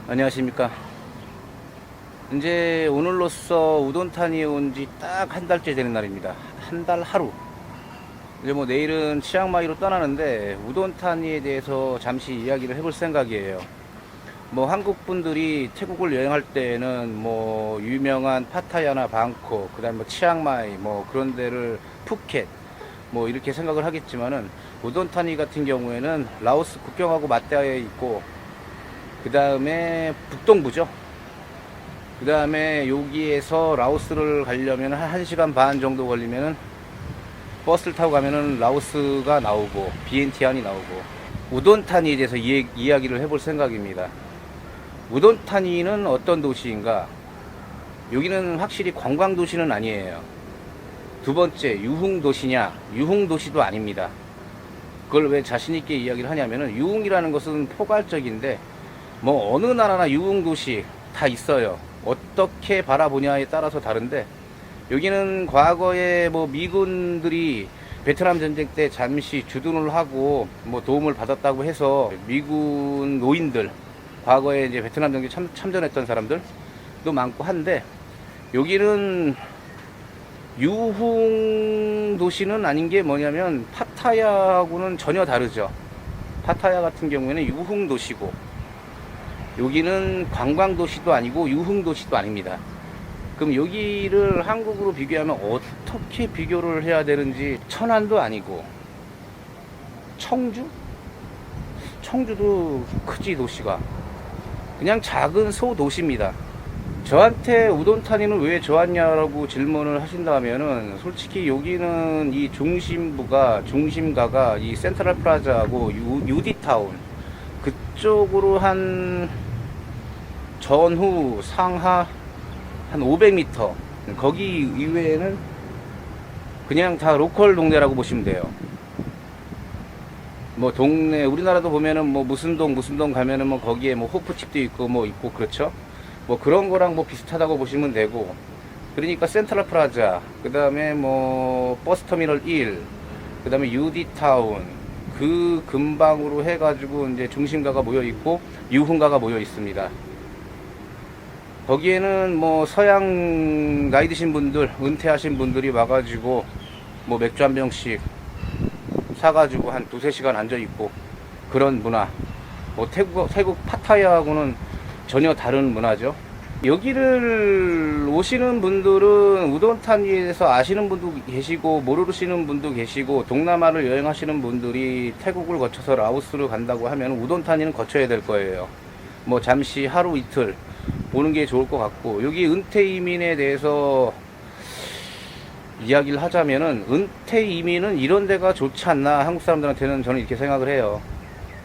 안녕하십니까. 이제 오늘로써 우돈탄이에 온 지 딱 한 달째 되는 날입니다. 한 달 하루. 이제 뭐 내일은 치앙마이로 떠나는데 우돈탄이에 대해서 잠시 이야기를 해볼 생각이에요. 뭐 한국 분들이 태국을 여행할 때는 뭐 유명한 파타야나 방콕, 그다음 뭐 치앙마이 뭐 그런 데를 푸켓 뭐 이렇게 생각을 하겠지만은 우돈탄이 같은 경우에는 라오스 국경하고 맞닿아 있고, 그 다음에 북동부죠. 그 다음에 여기에서 라오스를 가려면 한 1시간 반 정도 걸리면은 버스를 타고 가면은 라오스가 나오고 비엔티안이 나오고, 우돈타니에 대해서 이야기를 해볼 생각입니다. 우돈타니는 어떤 도시인가? 여기는 확실히 관광 도시는 아니에요. 두 번째, 유흥 도시냐? 유흥 도시도 아닙니다. 그걸 왜 자신있게 이야기를 하냐면은, 유흥이라는 것은 포괄적인데 뭐 어느 나라나 유흥 도시 다 있어요. 어떻게 바라보냐에 따라서 다른데, 여기는 과거에 뭐 미군들이 베트남 전쟁 때 잠시 주둔을 하고 뭐 도움을 받았다고 해서 미군 노인들, 과거에 이제 베트남 전쟁 참전했던 사람들도 많고 한데, 여기는 유흥 도시는 아닌 게 뭐냐면 파타야하고는 전혀 다르죠. 파타야 같은 경우에는 유흥 도시고, 여기는 관광 도시도 아니고 유흥 도시도 아닙니다. 그럼 여기를 한국으로 비교하면 어떻게 비교를 해야 되는지, 천안도 아니고 청주? 청주도 크지 도시가. 그냥 작은 소도시입니다. 저한테 우돈타니는 왜 좋았냐라고 질문을 하신다면은, 솔직히 여기는 이 중심가가 이 센트럴 플라자하고 UD타운 그쪽으로 한 전후 상하 한 500m, 거기 이외에는 그냥 다 로컬 동네라고 보시면 돼요. 뭐 동네, 우리나라도 보면은 뭐 무슨 동 가면은 뭐 거기에 뭐 호프집도 있고 뭐 있고 그렇죠. 뭐 그런 거랑 뭐 비슷하다고 보시면 되고, 그러니까 센트럴 플라자, 그 다음에 뭐 버스터미널 1, 그 다음에 UD타운, 그 근방으로 해가지고 이제 중심가가 모여 있고 유흥가가 모여 있습니다. 거기에는 뭐 서양 나이 드신 분들, 은퇴하신 분들이 와가지고 뭐 맥주 한 병씩 사가지고 한 2~3시간 앉아있고, 그런 문화. 뭐 태국 파타야하고는 전혀 다른 문화죠. 여기를 오시는 분들은 우돈타니에 대해서 아시는 분도 계시고 모르시는 분도 계시고, 동남아를 여행하시는 분들이 태국을 거쳐서 라오스를 간다고 하면 우돈타니는 거쳐야 될 거예요. 뭐 잠시 하루 이틀 보는 게 좋을 것 같고, 여기 은퇴 이민에 대해서 이야기를 하자면은, 은퇴 이민은 이런 데가 좋지 않나, 한국 사람들한테는 저는 이렇게 생각을 해요.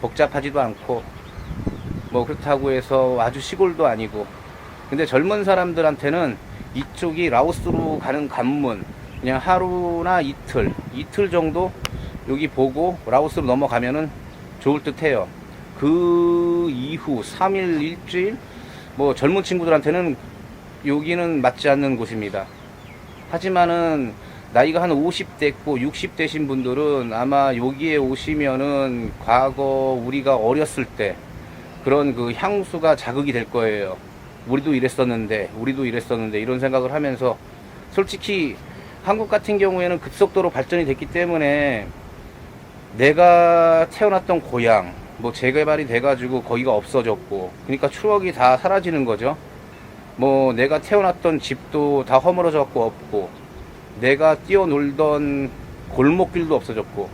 복잡하지도 않고 뭐 그렇다고 해서 아주 시골도 아니고. 근데 젊은 사람들한테는 이쪽이 라오스로 가는 관문, 그냥 하루나 이틀 정도 여기 보고 라오스로 넘어가면은 좋을 듯 해요. 그 이후 3일 일주일, 뭐 젊은 친구들한테는 여기는 맞지 않는 곳입니다. 하지만은 나이가 한 50대고 60대신 분들은 아마 여기에 오시면은 과거 우리가 어렸을 때 그런 그 향수가 자극이 될 거예요. 우리도 이랬었는데 이런 생각을 하면서, 솔직히 한국 같은 경우에는 급속도로 발전이 됐기 때문에 내가 태어났던 고향 뭐 재개발이 돼가지고 거기가 없어졌고, 그러니까 추억이 다 사라지는 거죠. 뭐 내가 태어났던 집도 다 허물어졌고 없고, 내가 뛰어놀던 골목길도 없어졌고.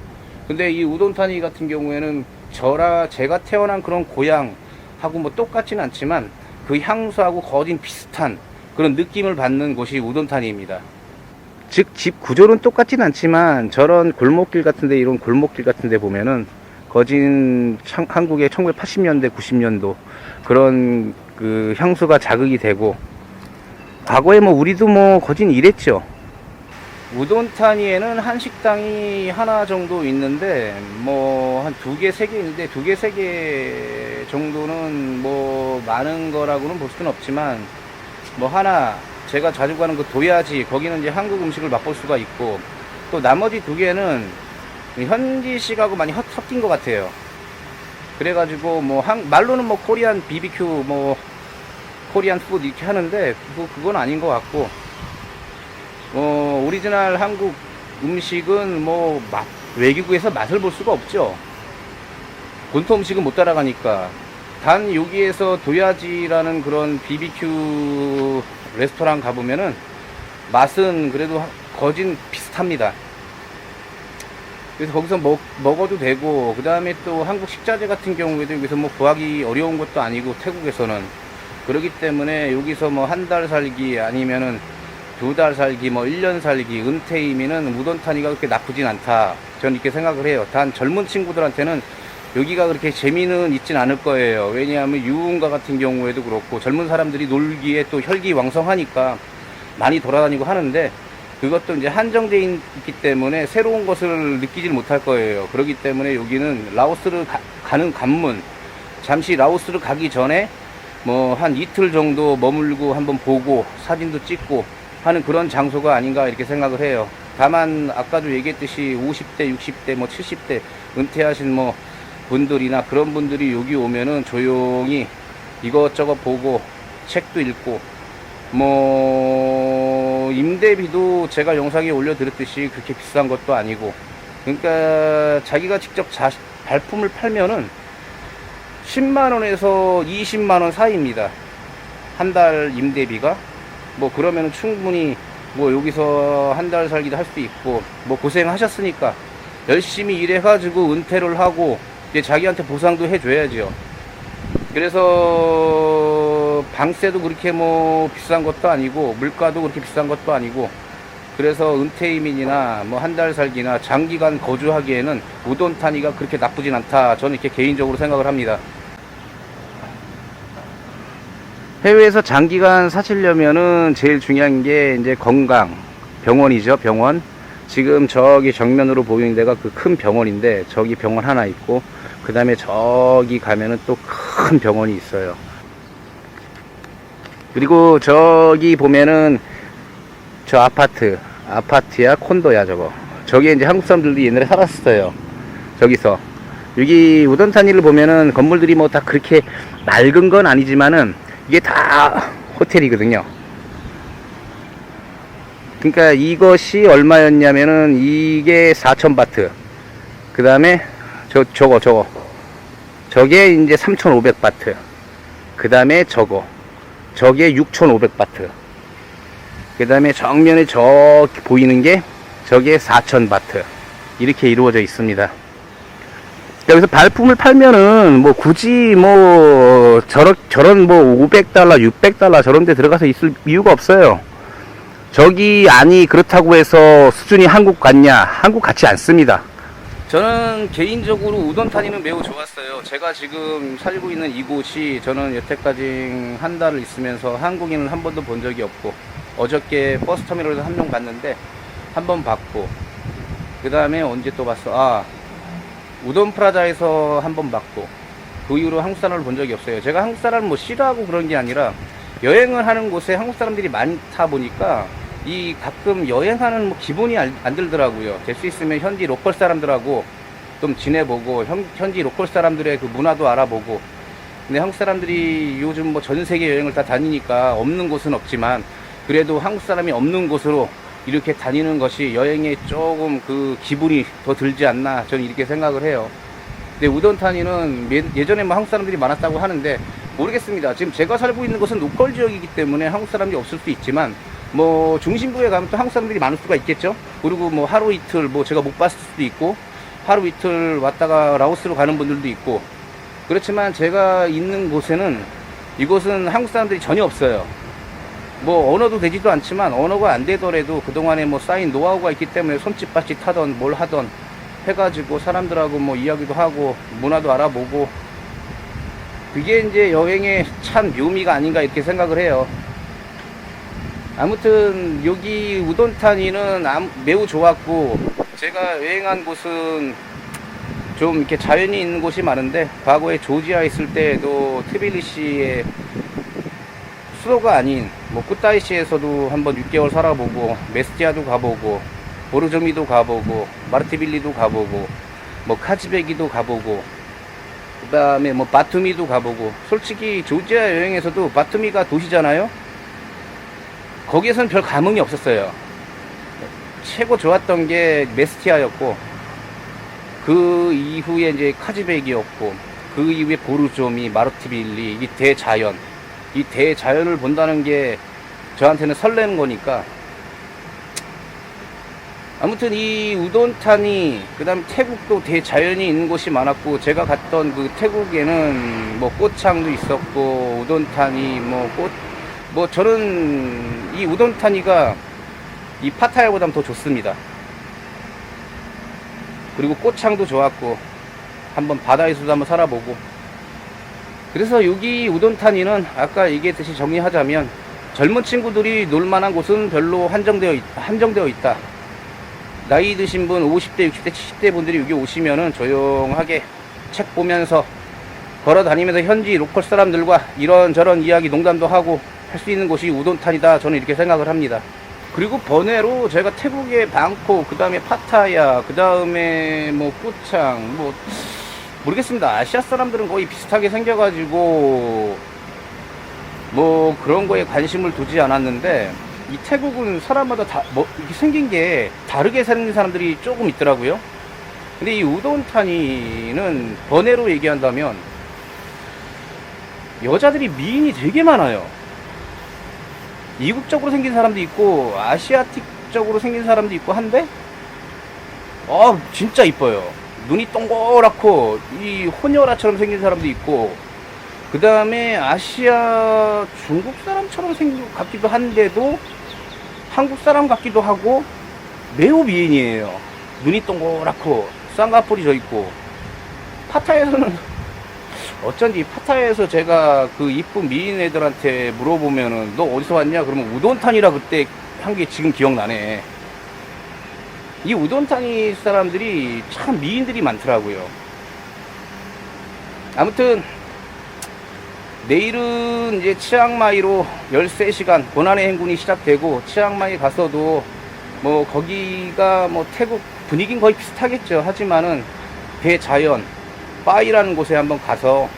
근데 이 우돈타니 같은 경우에는 제가 태어난 그런 고향하고 뭐 똑같지는 않지만 그 향수하고 거진 비슷한 그런 느낌을 받는 곳이 우돈타니입니다. 즉 집 구조는 똑같진 않지만 저런 골목길 같은데, 이런 골목길 같은데 보면은 거진 한국의 1980년대 90년도 그런 그 향수가 자극이 되고, 과거에 뭐 우리도 뭐 거진 이랬죠. 우돈타니에는 한식당이 하나 정도 있는데, 뭐 한 2개, 3개 있는데 2개, 3개 정도는 뭐 많은 거라고는 볼 수는 없지만, 뭐 하나, 제가 자주 가는 그 도야지, 거기는 이제 한국 음식을 맛볼 수가 있고, 또 나머지 2개는 현지식하고 많이 섞인 것 같아요. 그래가지고 뭐 말로는 뭐 코리안 BBQ 뭐 코리안 푸드 이렇게 하는데 그건 아닌 것 같고, 오리지널 한국 음식은 뭐 외국에서 맛을 볼 수가 없죠. 본토 음식은 못 따라가니까. 단 여기에서 도야지라는 그런 BBQ 레스토랑 가보면은 맛은 그래도 거진 비슷합니다. 그래서 거기서 먹어도 되고, 그 다음에 또 한국 식자재 같은 경우에도 여기서 뭐 구하기 어려운 것도 아니고, 태국에서는. 그렇기 때문에 여기서 뭐 한 달 살기 아니면은 2달 살기 뭐 1년 살기 은퇴이면은 우돈타니가 그렇게 나쁘진 않다, 저는 이렇게 생각을 해요. 단 젊은 친구들한테는 여기가 그렇게 재미는 있진 않을 거예요. 왜냐하면 유흥가 같은 경우에도 그렇고 젊은 사람들이 놀기에 또 혈기왕성하니까 많이 돌아다니고 하는데, 그것도 이제 한정되어 있기 때문에 새로운 것을 느끼질 못할 거예요. 그렇기 때문에 여기는 라오스를 가는 관문, 잠시 라오스를 가기 전에 뭐 한 이틀 정도 머물고 한번 보고 사진도 찍고 하는 그런 장소가 아닌가 이렇게 생각을 해요. 다만 아까도 얘기했듯이 50대 60대 뭐 70대 은퇴하신 뭐 분들이나 그런 분들이 여기 오면은 조용히 이것저것 보고 책도 읽고, 뭐 임대비도 제가 영상에 올려드렸듯이 그렇게 비싼 것도 아니고, 그러니까 자기가 직접 발품을 팔면은 10만원에서 20만원 사이입니다. 한 달 임대비가. 뭐 그러면은 충분히 뭐 여기서 한 달 살기도 할 수 있고, 뭐 고생하셨으니까 열심히 일해가지고 은퇴를 하고 이제 자기한테 보상도 해줘야죠. 그래서 방세도 그렇게 뭐 비싼 것도 아니고, 물가도 그렇게 비싼 것도 아니고, 그래서 은퇴이민이나 뭐 한 달 살기나 장기간 거주하기에는 우돈타니가 그렇게 나쁘진 않다, 저는 이렇게 개인적으로 생각을 합니다. 해외에서 장기간 사시려면은 제일 중요한 게 이제 건강, 병원이죠. 병원. 지금 저기 정면으로 보이는 데가 그 큰 병원인데, 저기 병원 하나 있고, 그 다음에 저기 가면은 또 큰 병원이 있어요. 그리고 저기 보면은 저 아파트야 콘도야 저거. 저기에 이제 한국 사람들도 옛날에 살았어요. 저기서. 여기 우돈타니를 보면은 건물들이 뭐 다 그렇게 낡은 건 아니지만은 이게 다 호텔이거든요. 그러니까 이것이 얼마였냐면은 이게 4,000바트. 그 다음에 저게 이제 3,500바트. 그 다음에 저게 6,500바트. 그 다음에 정면에 보이는 게 저게 4,000바트. 이렇게 이루어져 있습니다. 여기서 발품을 팔면은 뭐 굳이 뭐 저런 뭐 500달러 600달러 저런 데 들어가서 있을 이유가 없어요. 저기 아니 그렇다고 해서 수준이 한국 같냐? 한국 같지 않습니다. 저는 개인적으로 우돈타니는 매우 좋았어요. 제가 지금 살고 있는 이곳이, 저는 여태까지 한 달을 있으면서 한국인을 한 번도 본 적이 없고, 어저께 버스터미널에서 한 명 봤는데 한 번 봤고, 그 다음에 언제 또 봤어? 우돈 프라자에서 한 번 봤고, 그 이후로 한국 사람을 본 적이 없어요. 제가 한국 사람을 뭐 싫어하고 그런 게 아니라, 여행을 하는 곳에 한국 사람들이 많다 보니까 이 가끔 여행하는 뭐 기분이 안 들더라고요. 될 수 있으면 현지 로컬 사람들하고 좀 지내보고, 현지 로컬 사람들의 그 문화도 알아보고. 근데 한국 사람들이 요즘 뭐 전 세계 여행을 다 다니니까 없는 곳은 없지만, 그래도 한국 사람이 없는 곳으로 이렇게 다니는 것이 여행에 조금 그 기분이 더 들지 않나, 저는 이렇게 생각을 해요. 근데 우돈타니는 예전에 뭐 한국 사람들이 많았다고 하는데 모르겠습니다. 지금 제가 살고 있는 곳은 로컬 지역이기 때문에 한국 사람이 없을 수 있지만, 뭐 중심부에 가면 또 한국 사람들이 많을 수가 있겠죠. 그리고 뭐 하루 이틀 뭐 제가 못 봤을 수도 있고, 하루 이틀 왔다가 라오스로 가는 분들도 있고. 그렇지만 제가 있는 곳에는, 이곳은 한국 사람들이 전혀 없어요. 뭐 언어도 되지도 않지만, 언어가 안 되더라도 그동안에 뭐 쌓인 노하우가 있기 때문에 손짓발짓 하던 뭘 하던 해가지고 사람들하고 뭐 이야기도 하고 문화도 알아보고, 그게 이제 여행의 참 묘미가 아닌가 이렇게 생각을 해요. 아무튼 여기 우돈타니는 매우 좋았고, 제가 여행한 곳은 좀 이렇게 자연이 있는 곳이 많은데, 과거에 조지아에 있을 때도 트빌리시에 수도가 아닌 뭐 꾸타이시에서도 한번 6개월 살아보고, 메스티아도 가보고, 보르조미도 가보고, 마르티빌리도 가보고, 뭐 카즈베기도 가보고, 그 다음에 뭐 바투미도 가보고, 솔직히 조지아 여행에서도 바투미가 도시잖아요. 거기에서는 별 감흥이 없었어요. 최고 좋았던 게 메스티아였고, 그 이후에 이제 카즈백이었고, 그 이후에 보르조미, 마르티빌리, 이 대자연을 본다는 게 저한테는 설레는 거니까. 아무튼 이 우돈타니, 그 다음 태국도 대자연이 있는 곳이 많았고, 제가 갔던 그 태국에는 뭐 꽃창도 있었고, 우돈타니, 저는 이 우돈타니가 이 파타야보다는 더 좋습니다. 그리고 꽃창도 좋았고, 한번 바다에서도 한번 살아보고. 그래서 여기 우돈타니는 아까 얘기했듯이 정리하자면, 젊은 친구들이 놀만한 곳은 별로 한정되어 있다. 나이 드신 분, 50대, 60대, 70대 분들이 여기 오시면은 조용하게 책 보면서 걸어 다니면서 현지 로컬 사람들과 이런저런 이야기, 농담도 하고 할 수 있는 곳이 우돈타니다. 저는 이렇게 생각을 합니다. 그리고 번외로 제가 태국의 방콕, 그 다음에 파타야, 그 다음에 뭐 꾸창, 뭐 모르겠습니다. 아시아 사람들은 거의 비슷하게 생겨가지고 뭐 그런 거에 관심을 두지 않았는데, 이 태국은 사람마다 이렇게 생긴 게 다르게 생긴 사람들이 조금 있더라고요. 근데 이 우돈타니는 번외로 얘기한다면 여자들이 미인이 되게 많아요. 이국적으로 생긴 사람도 있고 아시아틱적으로 생긴 사람도 있고 한데 진짜 이뻐요. 눈이 동그랗고 이 호녀라처럼 생긴 사람도 있고, 그 다음에 아시아 중국 사람처럼 생긴 것 같기도 한데도 한국 사람 같기도 하고 매우 미인이에요. 눈이 동그랗고 쌍꺼풀이 져 있고. 파타야에서는 어쩐지 파타야에서 제가 그 이쁜 미인 애들한테 물어보면은 너 어디서 왔냐? 그러면 우돈타니라 그때 한 게 지금 기억나네. 이 우돈타니 사람들이 참 미인들이 많더라고요. 아무튼 내일은 이제 치앙마이로 13시간 고난의 행군이 시작되고, 치앙마이 가서도 뭐 거기가 뭐 태국 분위기는 거의 비슷하겠죠. 하지만은 대자연 빠이라는 곳에 한번 가서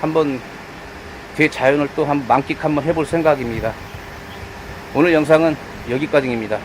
한번 대자연을 또 한번 만끽 한번 해볼 생각입니다. 오늘 영상은 여기까지입니다.